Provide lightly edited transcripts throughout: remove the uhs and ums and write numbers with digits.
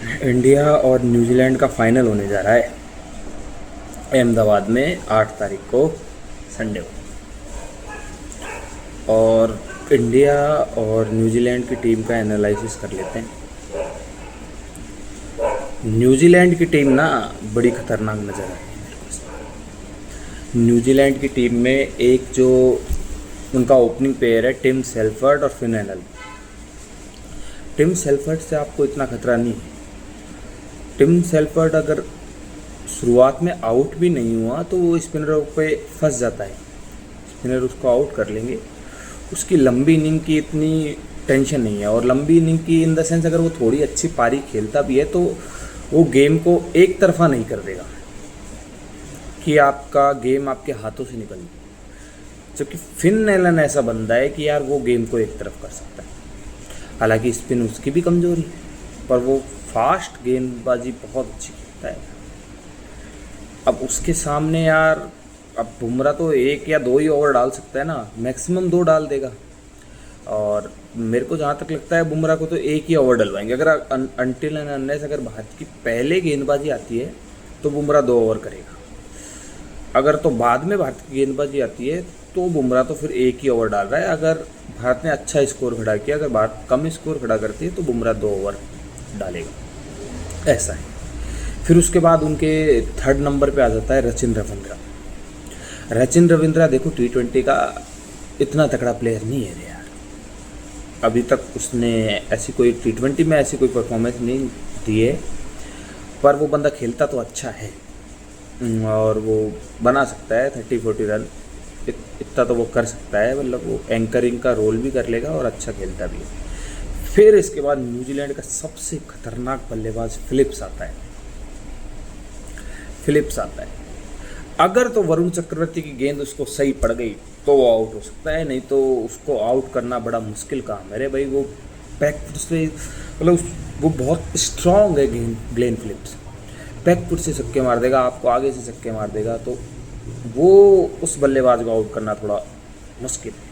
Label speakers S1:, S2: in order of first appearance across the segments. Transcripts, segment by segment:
S1: India और New Zealand का final होने जा रहा है अहमदाबाद में 8 तारीख को, संडे को। और इंडिया और न्यूजीलैंड की टीम का एनालिसिस कर लेते हैं। न्यूजीलैंड की टीम ना बड़ी खतरनाक नज़र आई है मेरे को। न्यूजीलैंड की टीम में एक जो उनका ओपनिंग पेयर है, टिम सेल्फर्ड और फिन एनल। टिम सेल्फर्ड से आपको इतना खतरा नहीं है। टिम सेल्फर्ड अगर शुरुआत में आउट भी नहीं हुआ तो वो स्पिनरों पे फंस जाता है, स्पिनर उसको आउट कर लेंगे। उसकी लंबी इनिंग की इतनी टेंशन नहीं है, और लंबी इनिंग की इन द सेंस अगर वो थोड़ी अच्छी पारी खेलता भी है तो वो गेम को एक तरफा नहीं कर देगा कि आपका गेम आपके हाथों से निकल जाए। जबकि फिन एलन ऐसा बंदा है कि यार वो गेम को एक तरफ कर सकता है। हालांकि स्पिन उसकी भी कमज़ोरी है, पर वो फास्ट गेंदबाजी बहुत अच्छी खेलता है। अब उसके सामने यार, अब बुमराह तो 1 या 2 ही ओवर डाल सकता है ना, मैक्सिमम 2 डाल देगा। और मेरे को जहाँ तक लगता है बुमराह को तो 1 ही ओवर डलवाएंगे। अगर अनटिल एंड अनलेस अगर भारत की पहले गेंदबाजी आती है तो बुमराह 2 ओवर करेगा। अगर तो बाद में भारत की गेंदबाजी आती है तो बुमराह तो फिर 1 ही ओवर डाल रहा है। अगर भारत ने अच्छा स्कोर खड़ा किया, अगर भारत कम स्कोर खड़ा करती है तो बुमराह 2 ओवर डालेगा, ऐसा है। फिर उसके बाद उनके 3rd नंबर पे आ जाता है रचिन रविंद्रा। रचिन रविंद्रा देखो T20 का इतना तगड़ा प्लेयर नहीं है यार। अभी तक उसने ऐसी कोई T20 में ऐसी कोई परफॉर्मेंस नहीं दी है, पर वो बंदा खेलता तो अच्छा है और वो बना सकता है 30-40 रन। इतना तो वो कर सकता है, मतलब वो एंकरिंग का रोल भी कर लेगा और अच्छा खेलता भी है। फिर इसके बाद न्यूजीलैंड का सबसे खतरनाक बल्लेबाज फिलिप्स आता है। अगर तो वरुण चक्रवर्ती की गेंद उसको सही पड़ गई तो वो आउट हो सकता है, नहीं तो उसको आउट करना बड़ा मुश्किल काम है। अरे भाई वो बैक फुट से, मतलब वो बहुत स्ट्रांग है ग्लेन फिलिप्स। बैक फुट से छक्के मार देगा, आपको आगे से छक्के मार देगा, तो वो उस बल्लेबाज को आउट करना थोड़ा मुश्किल है।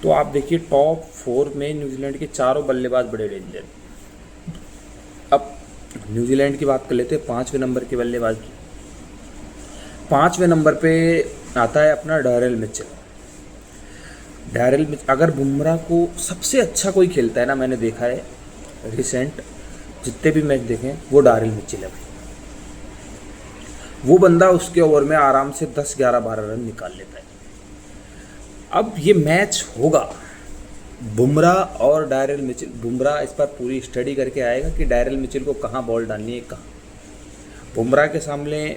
S1: तो आप देखिए टॉप 4 में न्यूजीलैंड के चारों बल्लेबाज बड़े डेंजर। अब न्यूजीलैंड की बात कर लेते हैं 5वें नंबर के बल्लेबाज की। 5वें नंबर पे आता है अपना डैरेल मिचेल। अगर बुमराह को सबसे अच्छा कोई खेलता है ना, मैंने देखा है रिसेंट जितने भी मैच देखे वो डैरेल मिचेल है भाई। वो बंदा उसके ओवर में आराम से 10, 11, 12 रन निकाल लेता है। अब ये मैच होगा बुमराह और डैरेल मिचेल। बुमराह इस पर पूरी स्टडी करके आएगा कि डैरेल मिचेल को कहाँ बॉल डालनी है, कहाँ। बुमराह के सामने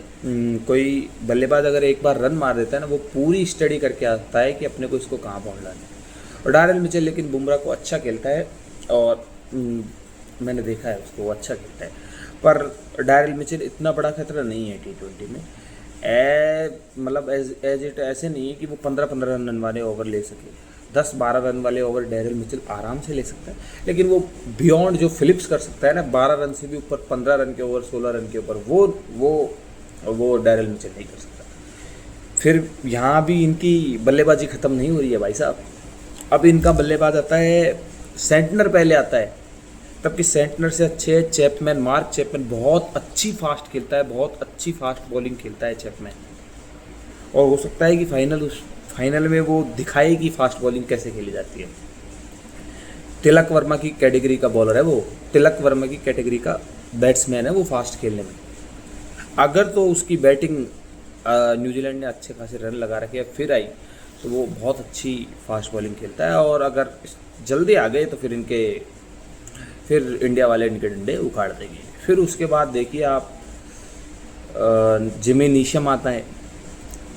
S1: कोई बल्लेबाज अगर एक बार रन मार देता है ना, वो पूरी स्टडी करके आता है कि अपने को इसको कहाँ बॉल डालना है। और डैरेल मिचेल लेकिन बुमराह को अच्छा खेलता है, और मैंने देखा है उसको अच्छा खेलता है। पर डैरेल मिचेल इतना बड़ा खतरा नहीं है T20 में। मतलब एज इट ऐसे नहीं है कि वो 15-15 रन वाले ओवर ले सके। 10-12 रन वाले ओवर डैरेल मिचेल आराम से ले सकता है, लेकिन वो बियॉन्ड जो फिलिप्स कर सकता है ना, 12 रन से भी ऊपर, 15 रन के ओवर, 16 रन के ऊपर, वो डैरेल मिचेल नहीं कर सकता। फिर यहाँ भी इनकी बल्लेबाजी ख़त्म नहीं हो रही है भाई साहब। अब इनका बल्लेबाज आता है सेंटनर, पहले आता है, तब कि सेंटनर से अच्छे है चैपमैन। मार्क चैपमैन बहुत अच्छी फास्ट खेलता है, बहुत अच्छी फास्ट बॉलिंग खेलता है चैपमैन। और हो सकता है कि फाइनल में वो दिखाए कि फास्ट बॉलिंग कैसे खेली जाती है। तिलक वर्मा की कैटेगरी का बॉलर है वो, तिलक वर्मा की कैटेगरी का बैट्समैन है वो फास्ट खेलने में। अगर तो उसकी बैटिंग न्यूजीलैंड ने अच्छे खासे रन लगा रखे फिर आई, तो वो बहुत अच्छी फास्ट बॉलिंग खेलता है। और अगर जल्दी आ गए तो फिर इंडिया वाले इनके डंडे उखाड़ देंगे। फिर उसके बाद देखिए आप जिमी नीशम आता है।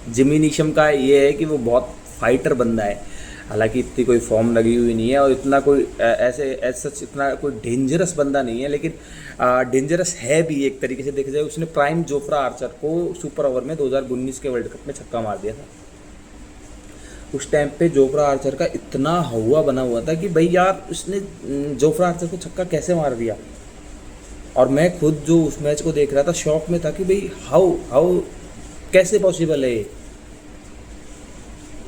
S1: जिमी नीशम का ये है कि वो बहुत फाइटर बंदा है। हालांकि इतनी कोई फॉर्म लगी हुई नहीं है और इतना कोई सच इतना कोई डेंजरस बंदा नहीं है, लेकिन डेंजरस है भी एक तरीके से देखा जाए। उसने प्राइम जोफ्रा आर्चर को सुपर ओवर में 2019 के वर्ल्ड कप में छक्का मार दिया था। उस टाइम पे जोफ्रा आर्चर का इतना हवा बना हुआ था कि भाई यार उसने जोफ्रा आर्चर को छक्का कैसे मार दिया। और मैं खुद जो उस मैच को देख रहा था शॉक में था कि भाई हाउ कैसे पॉसिबल है।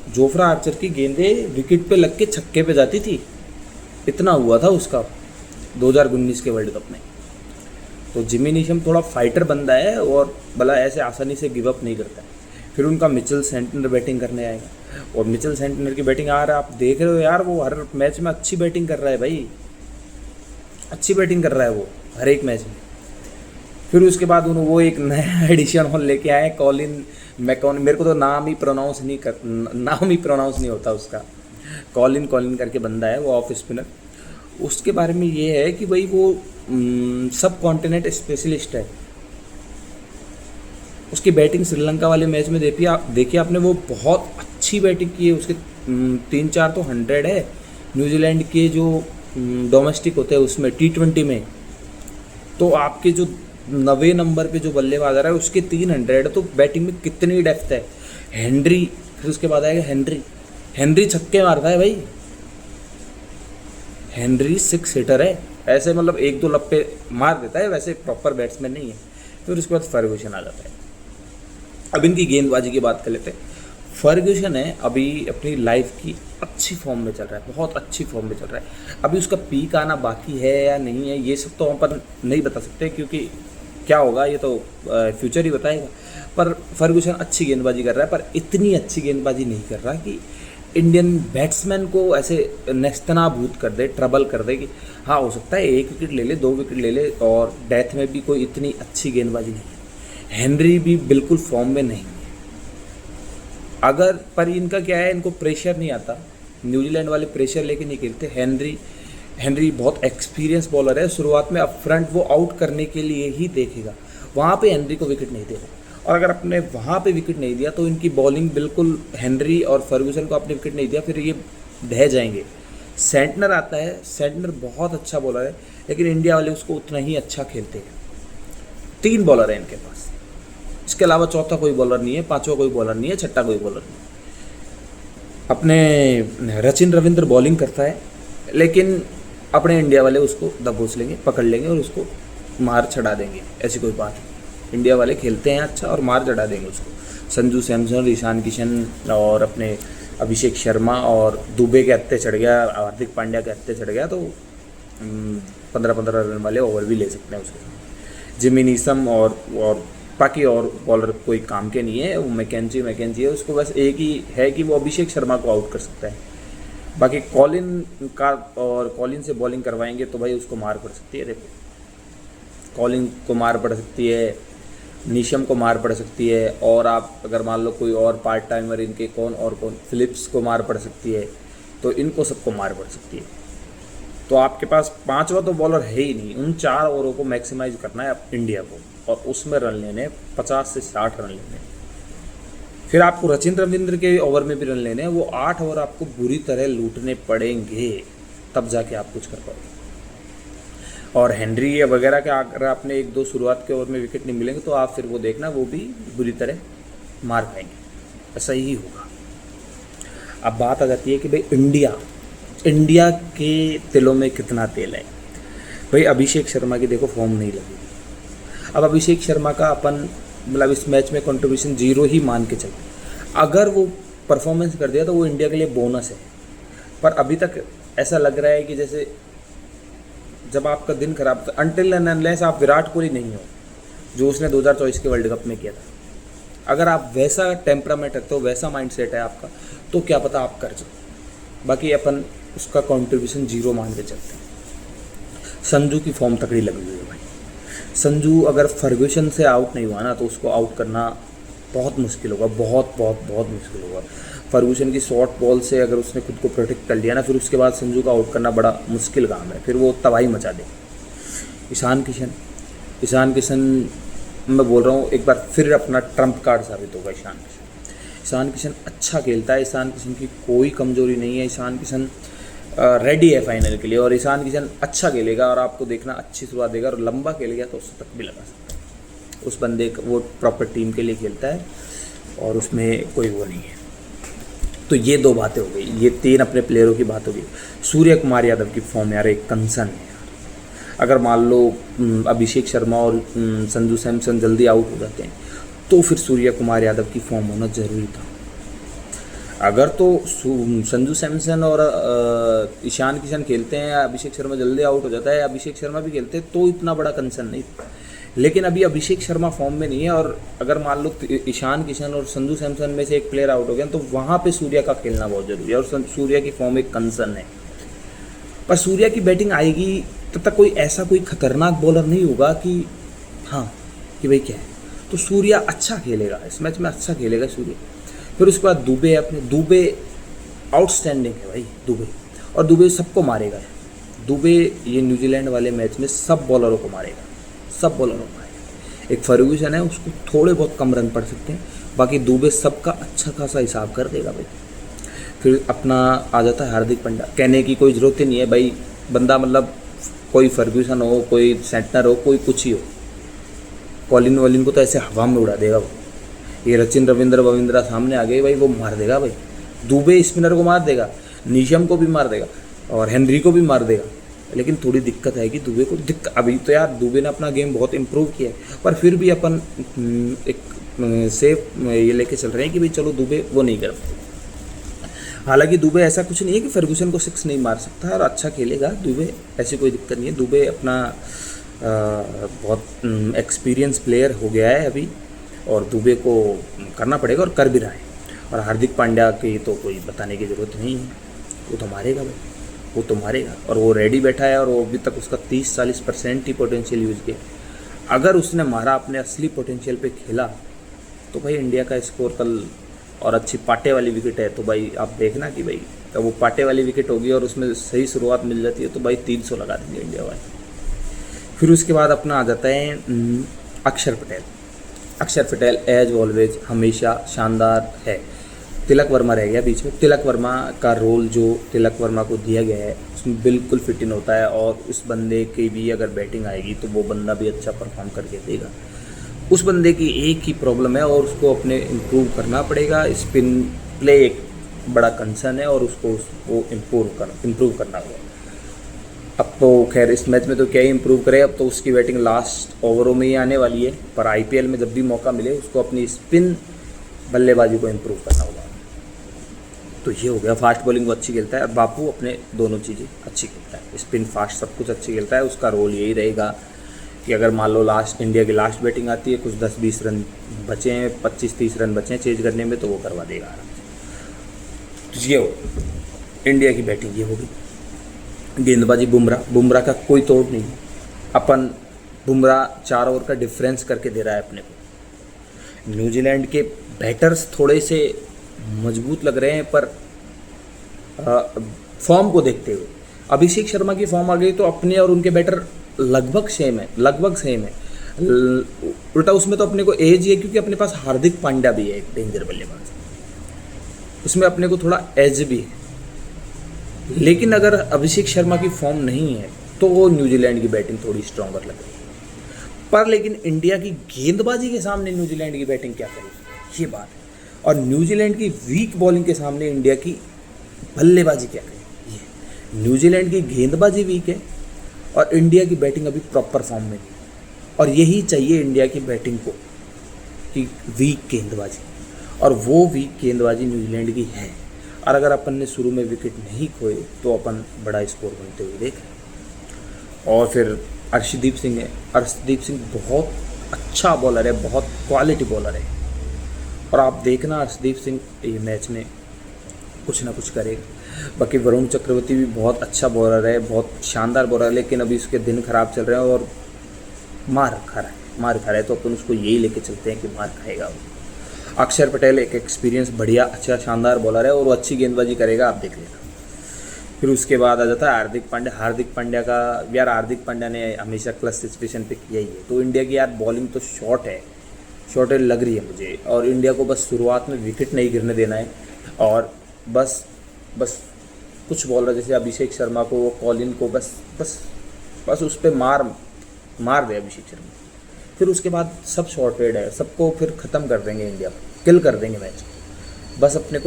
S1: जोफ्रा आर्चर की गेंदें विकेट पे लग के छक्के पे जाती थी, इतना हुआ था उसका 2019 के वर्ल्ड कप में। तो जिमी नीशम थोड़ा फाइटर बंदा है और भला ऐसे आसानी से गिव अप नहीं करता है। फिर उनका मिचेल सेंटनर बैटिंग करने आएगा और मिचेल सेंटनर की बैटिंग आ रहा है, आप देख रहे हो यार, वो हर मैच में अच्छी बैटिंग कर रहा है भाई, अच्छी बैटिंग कर रहा है वो हर एक मैच में। फिर उसके बाद उन्होंने वो एक नया एडिशन और लेके आए कॉलिन मैकॉन, मेरे को तो नाम ही प्रोनाउंस नहीं होता उसका, कॉलिन करके बंदा है वो ऑफ स्पिनर। उसके बारे में ये है कि भाई वो सब कॉन्टिनेंट स्पेशलिस्ट है। उसकी बैटिंग श्रीलंका वाले मैच में देखिए आपने, वो बहुत अच्छी बैटिंग की है उसके, 3-4 तो 100 है। न्यूजीलैंड के जो डोमेस्टिक होते हैं उसमें T20 में, तो आपके जो 90 नंबर पे जो बल्लेबाज आ रहा है उसके 300, तो बैटिंग में कितनी डेप्थ है। हेनरी, फिर उसके बाद आएगा हेनरी छक्के मारता है भाई, हेनरी 6 हिटर है, ऐसे मतलब 1-2 लप्पे मार देता है, वैसे प्रॉपर बैट्समैन नहीं है। फिर उसके बाद फर्गूसन आ जाता है। अब इनकी गेंदबाजी की बात कर लेते हैं। फर्गूसन है अभी अपनी लाइफ की अच्छी फॉर्म में चल रहा है, बहुत अच्छी फॉर्म में चल रहा है। अभी उसका पीक आना बाकी है या नहीं है ये सब तो हम पर नहीं बता सकते, क्योंकि क्या होगा ये तो फ्यूचर ही बताएगा। पर फर्गूसन अच्छी गेंदबाजी कर रहा है, पर इतनी अच्छी गेंदबाजी नहीं कर रहा कि इंडियन बैट्समैन को ऐसे नेस्तनाबूद कर दे, ट्रबल कर दे कि हाँ हो सकता है 1 विकेट ले ले, 2 विकेट ले ले, और डेथ में भी कोई इतनी अच्छी गेंदबाजी नहीं है। हेनरी भी बिल्कुल फॉर्म में नहीं है। अगर पर इनका क्या है, इनको प्रेशर नहीं आता, न्यूजीलैंड वाले प्रेशर लेके नहीं खेलते। हेनरी बहुत एक्सपीरियंस बॉलर है, शुरुआत में अप फ्रंट वो आउट करने के लिए ही देखेगा, वहाँ पे हेनरी को विकेट नहीं देगा। और अगर आपने वहाँ पे विकेट नहीं दिया तो इनकी बॉलिंग बिल्कुल, हेनरी और फर्गूसन को आपने विकेट नहीं दिया फिर ये ढह जाएंगे। सेंटनर आता है, सेंटनर बहुत अच्छा बॉलर है, लेकिन इंडिया वाले उसको उतना ही अच्छा खेलते हैं। 3 बॉलर है इनके पास, इसके अलावा चौथा कोई बॉलर नहीं है, पांचवा कोई बॉलर नहीं है, छठा कोई बॉलर नहीं है। अपने रचिन रविंद्र बॉलिंग करता है, लेकिन अपने इंडिया वाले उसको दबोच लेंगे, पकड़ लेंगे और उसको मार चढ़ा देंगे, ऐसी कोई बात नहीं। इंडिया वाले खेलते हैं अच्छा और मार चढ़ा देंगे उसको। संजू सैमसन, ईशान किशन और अपने अभिषेक शर्मा और दुबे के हत्थे चढ़ गया, हार्दिक पांड्या के हत्थे चढ़ गया तो 15-15 रन वाले ओवर भी ले सकते हैं उसके। जिमी नीशम और बाकी और बॉलर कोई काम के नहीं है, वो मैकेंजी है, उसको बस एक ही है कि वो अभिषेक शर्मा को आउट कर सकता है। बाकी कॉलिन से बॉलिंग करवाएंगे तो भाई उसको मार पड़ सकती है। देखो कॉलिन को मार पड़ सकती है, नीशम को मार पड़ सकती है, और आप अगर मान लो कोई और पार्ट टाइमर इनके कौन फिलिप्स को मार पड़ सकती है, तो इनको सबको मार पड़ सकती है। तो आपके पास 5वां तो बॉलर है ही नहीं। उन 4 ओवरों को मैक्सिमाइज करना है इंडिया को, और उसमें रन लेने 50 से 60 रन लेने। फिर आपको रचिन रविंद्र के ओवर में भी रन लेने हैं, वो 8 ओवर आपको बुरी तरह लूटने पड़ेंगे, तब जाके आप कुछ कर पाओगे। और हेनरी वगैरह के अगर आपने 1-2 शुरुआत के ओवर में विकेट नहीं मिलेंगे तो आप फिर वो देखना वो भी बुरी तरह मार पाएंगे, ऐसा ही होगा। अब बात आ जाती है कि भाई इंडिया के तिलों में कितना तेल है। भाई अभिषेक शर्मा की देखो फॉर्म नहीं लगी। अब अभिषेक शर्मा का अपन मतलब इस मैच में कंट्रीब्यूशन 0 ही मान के चलते, अगर वो परफॉर्मेंस कर दिया तो वो इंडिया के लिए बोनस है। पर अभी तक ऐसा लग रहा है कि जैसे जब आपका दिन खराब था, अनटिल एंड अनलेस आप विराट कोहली नहीं हो जो उसने 2024 के वर्ल्ड कप में किया था, अगर आप वैसा टेम्परामेंट रखते हो, वैसा माइंडसेट है आपका, तो क्या पता आप कर जाओ। बाकी अपन उसका कंट्रीब्यूशन 0 मान के चलते हैं। संजू की फॉर्म तकड़ी लगी हुई है भाई। संजू अगर फर्गूसन से आउट नहीं हुआ ना तो उसको आउट करना बहुत मुश्किल होगा, बहुत मुश्किल होगा। फर्गूसन की शॉर्ट बॉल से अगर उसने खुद को प्रोटेक्ट कर लिया ना, फिर उसके बाद संजू का आउट करना बड़ा मुश्किल काम है, फिर वो तबाही मचा दे। ईशान किशन मैं बोल रहा हूँ एक बार फिर अपना ट्रम्प कार्ड साबित होगा। ईशान किशन अच्छा खेलता है, ईशान किशन की कोई कमजोरी नहीं है। ईशान किशन रेडी है फाइनल के लिए, और ईशान किशन अच्छा खेलेगा और आपको देखना अच्छी शुरुआत देगा, और लंबा खेलेगा तो उससे तक भी लगा सकता है। उस बंदे का वो प्रॉपर टीम के लिए खेलता है और उसमें कोई वो नहीं है। तो ये 2 बातें हो गई, ये 3 अपने प्लेयरों की बात हो गई। सूर्य कुमार यादव की फॉर्म यार एक कंसर्न है। अगर मान लो अभिषेक शर्मा और संजू सैमसन जल्दी आउट हो जाते हैं तो फिर सूर्य कुमार यादव की फॉर्म होना ज़रूरी था। अगर तो संजू सैमसन और ईशान किशन खेलते हैं, अभिषेक शर्मा जल्दी आउट हो जाता है, अभिषेक शर्मा भी खेलते हैं, तो इतना बड़ा कंसर्न नहीं। लेकिन अभी अभिषेक शर्मा फॉर्म में नहीं है, और अगर मान लो ईशान किशन और संजू सैमसन में से एक प्लेयर आउट हो गया, तो वहाँ पे सूर्या का खेलना बहुत जरूरी है, और सूर्या की फॉर्म एक कंसर्न है। पर सूर्या की बैटिंग आएगी तब तक कोई ऐसा कोई खतरनाक बॉलर नहीं होगा कि हाँ कि भाई क्या है, तो सूर्या अच्छा खेलेगा इस मैच में, अच्छा खेलेगा सूर्या। फिर उसके बाद दुबे है, अपने दुबे आउटस्टैंडिंग है भाई दुबे, और दुबे सबको मारेगा। दुबे ये न्यूजीलैंड वाले मैच में सब बॉलरों को मारेगा, सब बॉलरों को मारेगा। एक फर्ग्यूसन है, उसको थोड़े बहुत कम रन पड़ सकते हैं, बाकी दुबे सबका अच्छा खासा हिसाब कर देगा भाई। फिर अपना आ जाता है हार्दिक पांड्या, कहने की कोई ज़रूरत ही नहीं है भाई, बंदा मतलब कोई फर्ग्यूसन हो, कोई सेंटनर हो, कोई कुछ ही हो, कॉलिन वॉलिन को तो ऐसे हवा में उड़ा देगा वो। ये रचिन रविंद्र सामने आ गए भाई, वो मार देगा भाई। दुबे स्पिनर को मार देगा, नीशम को भी मार देगा, और हेनरी को भी मार देगा। लेकिन थोड़ी दिक्कत है कि दुबे को अभी तो यार दुबे ने अपना गेम बहुत इम्प्रूव किया है, पर फिर भी अपन एक सेफ ये लेके चल रहे हैं कि भाई चलो दुबे वो नहीं कर पाए। हालांकि दुबे ऐसा कुछ नहीं है कि फर्गूसन को 6 नहीं मार सकता, और अच्छा खेलेगा दुबे, ऐसी कोई दिक्कत नहीं है। दुबे अपना बहुत एक्सपीरियंस प्लेयर हो गया है अभी, और दुबे को करना पड़ेगा और कर भी रहा है। और हार्दिक पांड्या की तो कोई बताने की ज़रूरत नहीं है, वो तो मारेगा भाई, वो तो मारेगा, और वो रेडी बैठा है, और वो अभी तक उसका 30-40% ही पोटेंशियल यूज़ किया। अगर उसने मारा अपने असली पोटेंशियल पे खेला, तो भाई इंडिया का स्कोर कल, और अच्छी पाटे वाली विकेट है, तो भाई आप देखना कि भाई तो वो पाटे वाली विकेट होगी और उसमें सही शुरुआत मिल जाती है, तो भाई 300 लगा देंगे इंडिया वाले। फिर उसके बाद अपना आ जाता है अक्षर पटेल। अक्षर पटेल एज ऑलवेज हमेशा शानदार है। तिलक वर्मा रह गया बीच में, तिलक वर्मा का रोल जो तिलक वर्मा को दिया गया है उसमें बिल्कुल फिट इन होता है, और उस बंदे की भी अगर बैटिंग आएगी तो वो बंदा भी अच्छा परफॉर्म करके देगा। उस बंदे की एक ही प्रॉब्लम है, और उसको अपने इम्प्रूव करना पड़ेगा। स्पिन प्ले एक बड़ा कंसर्न है, और उसको इम्प्रूव करना होगा। अब तो खैर इस मैच में तो क्या ही इम्प्रूव करे, अब तो उसकी बैटिंग लास्ट ओवरों में ही आने वाली है, पर आईपीएल में जब भी मौका मिले उसको अपनी स्पिन बल्लेबाजी को इम्प्रूव करना होगा। तो ये हो गया, फास्ट बॉलिंग वो अच्छी खेलता है, और बापू अपने दोनों चीज़ें अच्छी खेलता है, स्पिन फास्ट सब कुछ अच्छी खेलता है। उसका रोल यही रहेगा कि अगर मान लो इंडिया की लास्ट बैटिंग आती है, कुछ 10-20 रन बचे हैं, 25-30 रन बचे हैं चेज करने में, तो वो करवा देगा आराम से। तो ये हो इंडिया की बैटिंग, ये होगी। गेंदबाजी बुमराह का कोई तोड़ नहीं, अपन बुमराह 4 ओवर का डिफरेंस करके दे रहा है अपने को। न्यूजीलैंड के बैटर्स थोड़े से मजबूत लग रहे हैं, पर फॉर्म को देखते हुए अभिषेक शर्मा की फॉर्म आ गई तो अपने और उनके बैटर लगभग सेम है। उल्टा उसमें तो अपने को एज है, क्योंकि अपने पास हार्दिक पांड्या भी है, एक डेंजर बल्लेबाज, उसमें अपने को थोड़ा एज भी है। लेकिन अगर अभिषेक शर्मा की फॉर्म नहीं है तो वो न्यूजीलैंड की बैटिंग थोड़ी स्ट्रॉन्गर लग रही है। पर लेकिन इंडिया की गेंदबाजी के सामने न्यूजीलैंड की बैटिंग क्या करेगी, ये बात है। और न्यूजीलैंड की वीक बॉलिंग के सामने इंडिया की बल्लेबाजी क्या करेगी, ये न्यूजीलैंड की गेंदबाजी वीक है, और इंडिया की बैटिंग अभी प्रॉपर फॉर्म में नहीं, और यही चाहिए इंडिया की बैटिंग को कि वीक गेंदबाजी, और वो वीक गेंदबाजी न्यूजीलैंड की है। और अगर अपन ने शुरू में विकेट नहीं खोए तो अपन बड़ा स्कोर बनते हुए देख रहे हैं। और फिर अर्शदीप सिंह है, अर्शदीप सिंह बहुत अच्छा बॉलर है, बहुत क्वालिटी बॉलर है, और आप देखना अर्शदीप सिंह ये मैच में कुछ ना कुछ करेगा। बाकी वरुण चक्रवर्ती भी बहुत अच्छा बॉलर है, बहुत शानदार बॉलर है, लेकिन अभी उसके दिन खराब चल रहे हैं और मार खा रहा है, तो अपन उसको यही लेके चलते हैं कि मार खाएगा वो। अक्षर पटेल एक एक्सपीरियंस बढ़िया अच्छा शानदार बॉलर है, और वो अच्छी गेंदबाजी करेगा, आप देख लेना। फिर उसके बाद आ जाता है हार्दिक पांड्या का। यार हार्दिक पांड्या ने हमेशा क्लच सिचुएशन पे किया ही है, तो इंडिया की यार बॉलिंग तो शॉर्ट लग रही है मुझे, और इंडिया को बस शुरुआत में विकेट नहीं गिरने देना है, और बस कुछ बॉलर जैसे अभिषेक शर्मा को, कॉलिन को बस उस पर मार दे अभिषेक शर्मा। फिर उसके बाद सब शॉर्टेड है, सबको फिर ख़त्म कर देंगे, इंडिया किल कर देंगे मैच। बस अपने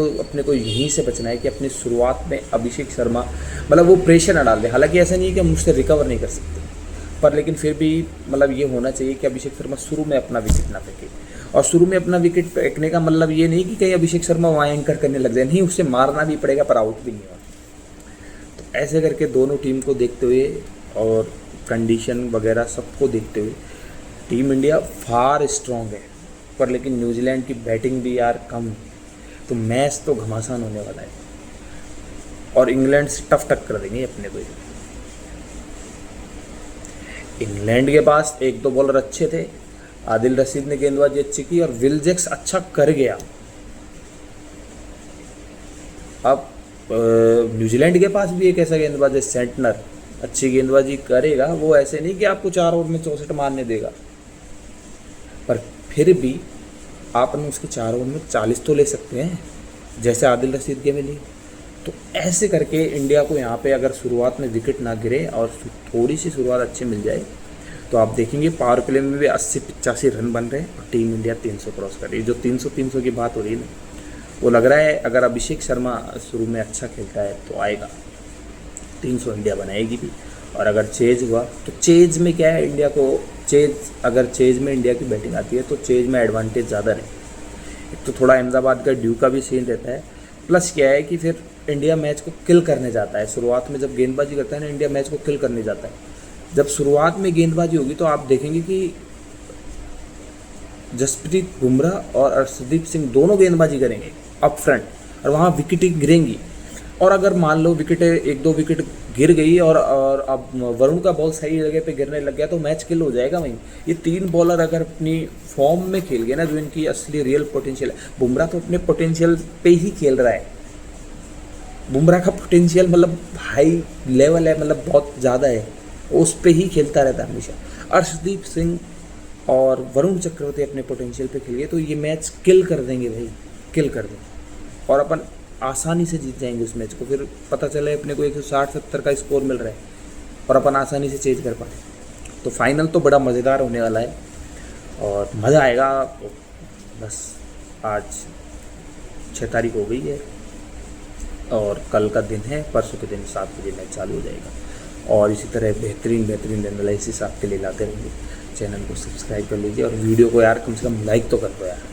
S1: को यहीं से बचना है कि अपनी शुरुआत में अभिषेक शर्मा मतलब वो प्रेशर ना डाल दे। हालांकि ऐसा नहीं है कि हम उससे रिकवर नहीं कर सकते, पर लेकिन फिर भी मतलब ये होना चाहिए कि अभिषेक शर्मा शुरू में अपना विकेट ना फेंके, और शुरू में अपना विकेट फेंकने का मतलब ये नहीं कि कहीं अभिषेक शर्मा वहाँ एंकर करने लग जाए, नहीं, उससे मारना भी पड़ेगा पर आउट भी नहीं होगा। तो ऐसे करके दोनों टीम को देखते हुए और कंडीशन वगैरह सबको देखते हुए टीम इंडिया फार स्ट्रॉन्ग है, पर लेकिन न्यूजीलैंड की बैटिंग भी यार कम है, तो मैच तो घमासान होने वाला है और इंग्लैंड से टफ टक्कर देंगे अपने को। इंग्लैंड के पास एक दो बॉलर अच्छे थे, आदिल रशीद ने गेंदबाजी अच्छी की और विल जैक्स अच्छा कर गया। अब न्यूजीलैंड के पास भी एक ऐसा गेंदबाज है सेंटनर, अच्छी गेंदबाजी करेगा, वो ऐसे नहीं कि आपको 4 ओवर में 64 मारने देगा, पर फिर भी आपने उसके 4 ओवर में 40 तो ले सकते हैं, जैसे आदिल रशीद के मिली। तो ऐसे करके इंडिया को यहाँ पे अगर शुरुआत में विकेट ना गिरे और थोड़ी सी शुरुआत अच्छी मिल जाए तो आप देखेंगे पावर प्ले में भी 80-85 रन बन रहे हैं और टीम इंडिया 300 क्रॉस कर रही है। जो 300 की बात हो रही है ना, वो लग रहा है अगर अभिषेक शर्मा शुरू में अच्छा खेलता है तो आएगा 300 इंडिया बनाएगी भी। और अगर चेज हुआ तो चेज में क्या है, इंडिया को अगर चेज में इंडिया की बैटिंग आती है तो चेज में एडवांटेज ज़्यादा रहे। एक तो थोड़ा अहमदाबाद का ड्यू का भी सीन रहता है, प्लस क्या है कि फिर इंडिया मैच को किल करने जाता है। शुरुआत में जब गेंदबाजी करता है ना, इंडिया मैच को किल करने जाता है। जब शुरुआत में गेंदबाजी होगी तो आप देखेंगे कि जसप्रीत बुमराह और अर्शदीप सिंह दोनों गेंदबाजी करेंगे अप फ्रंट और वहाँ विकेटें गिरेंगी। और अगर मान लो एक दो विकेट गिर गई और अब वरुण का बॉल सही जगह पे गिरने लग गया तो मैच किल हो जाएगा वहीं। ये 3 बॉलर अगर अपनी फॉर्म में खेल गए ना, जो इनकी असली रियल पोटेंशियल है, बुमराह तो अपने पोटेंशियल पे ही खेल रहा है। बुमराह का पोटेंशियल मतलब हाई लेवल है, मतलब बहुत ज़्यादा है, उस पर ही खेलता रहता है हमेशा। अर्शदीप सिंह और वरुण चक्रवर्ती अपने पोटेंशियल पे खेल गए तो ये मैच किल कर देंगे भाई, किल कर देंगे और अपन आसानी से जीत जाएंगे उस मैच को। फिर पता चले अपने को 160-70 का स्कोर मिल रहा है और अपन आसानी से चेज कर पाए। तो फाइनल तो बड़ा मज़ेदार होने वाला है और मज़ा आएगा। बस आज 6 तारीख हो गई है और कल का दिन है, परसों के दिन 7 बजे मैच चालू हो जाएगा और इसी तरह बेहतरीन एनालिसिस आपके लिए लाते रहेंगे। चैनल को सब्सक्राइब कर लीजिए और वीडियो को यार कम से कम लाइक तो कर दो यार।